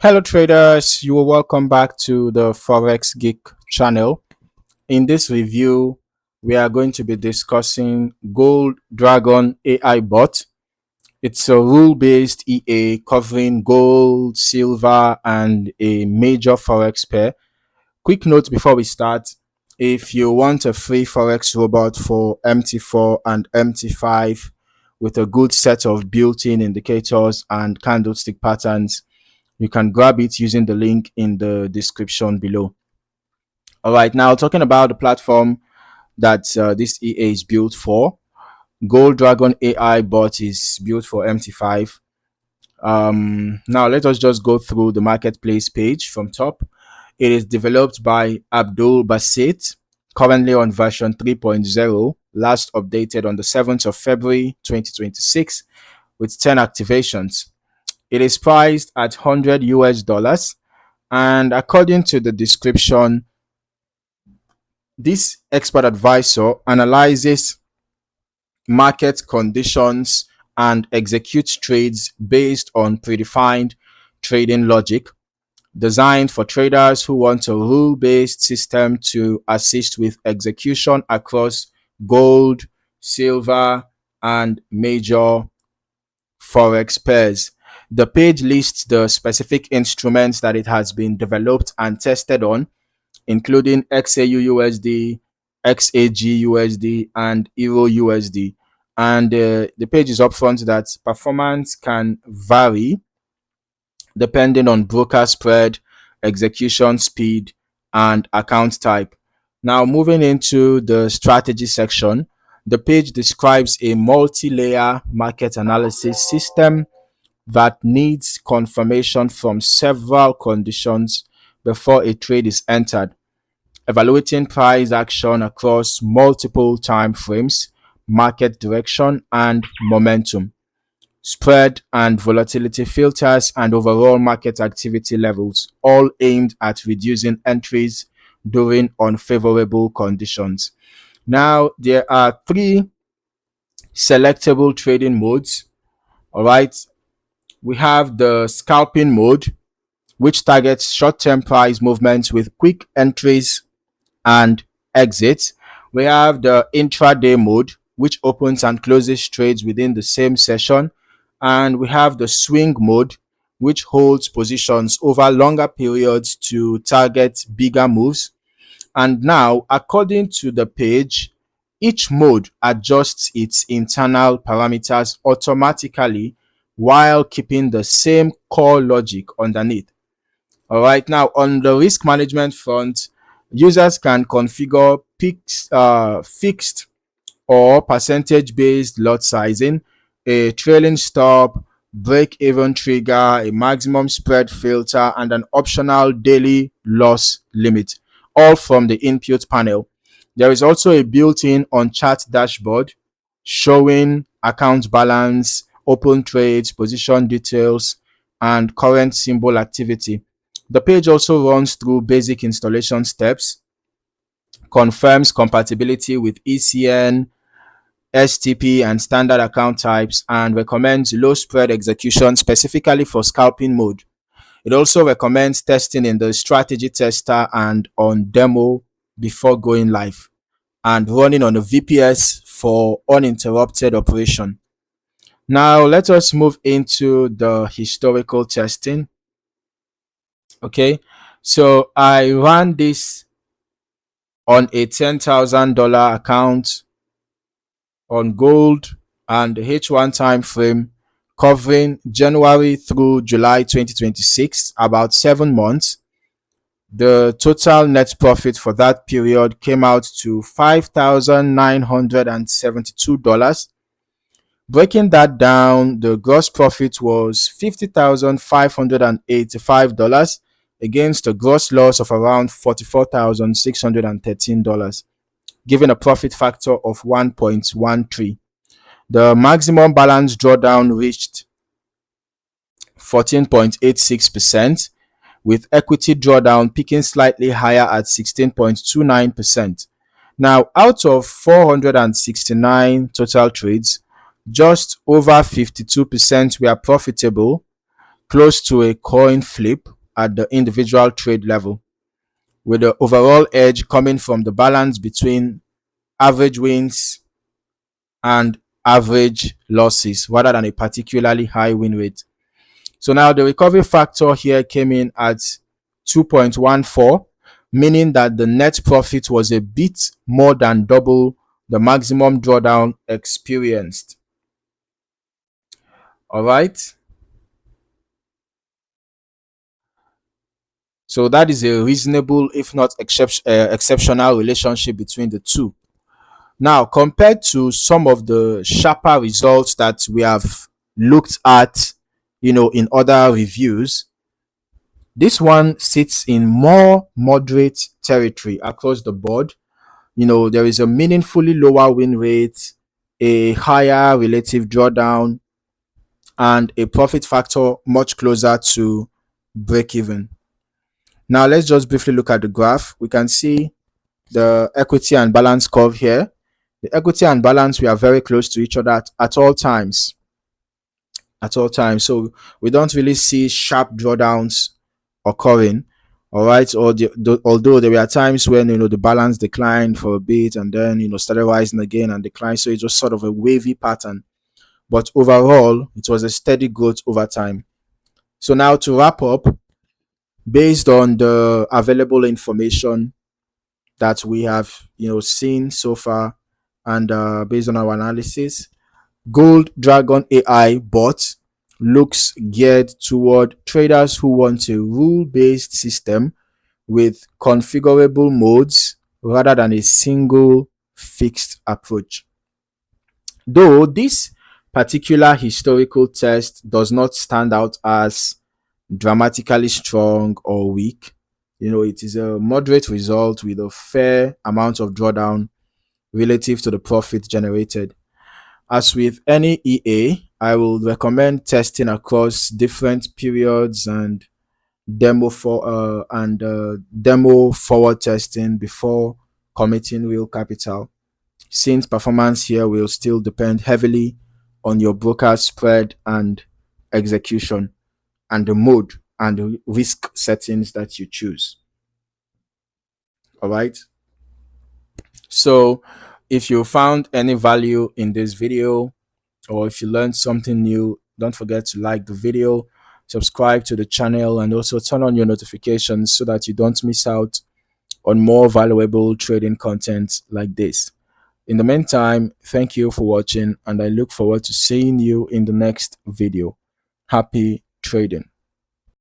Hello traders, you are welcome back to the Forex Geek channel. In this review, we are going to be discussing Gold Dragon AI bot. It's a rule-based EA covering gold, silver, and a major Forex pair. Quick note before we start, if you want a free Forex robot for MT4 and MT5 with a good set of built-in indicators and candlestick patterns, you can grab it using the link in the description below. All right, now talking about the platform that this EA is built for. Gold Dragon AI bot is built for MT5. Now let us just go through the marketplace page from top. It is developed by Abdul Basit, currently on version 3.0, last updated on the 7th of February 2026 with 10 activations. It is priced at 100 US dollars, and according to the description, this expert advisor analyzes market conditions and executes trades based on predefined trading logic, designed for traders who want a rule-based system to assist with execution across gold, silver, and major Forex pairs. The page lists the specific instruments that it has been developed and tested on, including XAU-USD, XAG-USD, and Euro-USD. And the page is upfront that performance can vary depending on broker spread, execution speed, and account type. Now, moving into the strategy section, the page describes a multi-layer market analysis system that needs confirmation from several conditions before a trade is entered, evaluating price action across multiple time frames, market direction and momentum, spread and volatility filters, and overall market activity levels, all aimed at reducing entries during unfavorable conditions. Now, there are three selectable trading modes. All right, we have the scalping mode, which targets short-term price movements with quick entries and exits. We have the intraday mode, which opens and closes trades within the same session. And we have the swing mode, which holds positions over longer periods to target bigger moves. And now, according to the page, each mode adjusts its internal parameters automatically while keeping the same core logic underneath. All right, now on the risk management front, users can configure fixed or percentage based lot sizing, a trailing stop, break even trigger, a maximum spread filter, and an optional daily loss limit, all from the input panel. There is also a built-in on chart dashboard showing account balance, open trades, position details, and current symbol activity. The page also runs through basic installation steps, confirms compatibility with ECN, STP, and standard account types, and recommends low spread execution specifically for scalping mode. It also recommends testing in the strategy tester and on demo before going live, and running on a VPS for uninterrupted operation. Now, let us move into the historical testing. Okay, so I ran this on a $10,000 account on gold and H1 time frame covering January through July 2026, about 7 months. The total net profit for that period came out to $5,972. Breaking that down, the gross profit was $50,585 against a gross loss of around $44,613, giving a profit factor of 1.13. The maximum balance drawdown reached 14.86%, with equity drawdown peaking slightly higher at 16.29%. Now, out of 469 total trades, just over 52% were profitable, close to a coin flip, at the individual trade level, with the overall edge coming from the balance between average wins and average losses rather than a particularly high win rate. So now the recovery factor here came in at 2.14, meaning that the net profit was a bit more than double the maximum drawdown experienced. All right. So that is a reasonable, if not exceptional relationship between the two. Now, compared to some of the sharper results that we have looked at, in other reviews, this one sits in more moderate territory across the board. There is a meaningfully lower win rate, a higher relative drawdown, and a profit factor much closer to break even. Now, let's just briefly look at the graph. We can see the equity and balance curve here. The equity and balance, we are very close to each other at all times. At all times. So we don't really see sharp drawdowns occurring. All right. Although there were times when, the balance declined for a bit and then, started rising again and declined. So it was sort of a wavy pattern. But overall, it was a steady growth over time. So now to wrap up, based on the available information that we have seen so far, and based on our analysis, Gold Dragon AI bot looks geared toward traders who want a rule-based system with configurable modes rather than a single fixed approach. Though this particular historical test does not stand out as dramatically strong or weak, it is a moderate result with a fair amount of drawdown relative to the profit generated. As with any EA, I will recommend testing across different periods and demo forward testing before committing real capital, since performance here will still depend heavily on your broker's spread and execution and the mode and the risk settings that you choose. All right. So if you found any value in this video, or if you learned something new, don't forget to like the video, subscribe to the channel, and also turn on your notifications so that you don't miss out on more valuable trading content like this. In the meantime, thank you for watching, and I look forward to seeing you in the next video. Happy trading.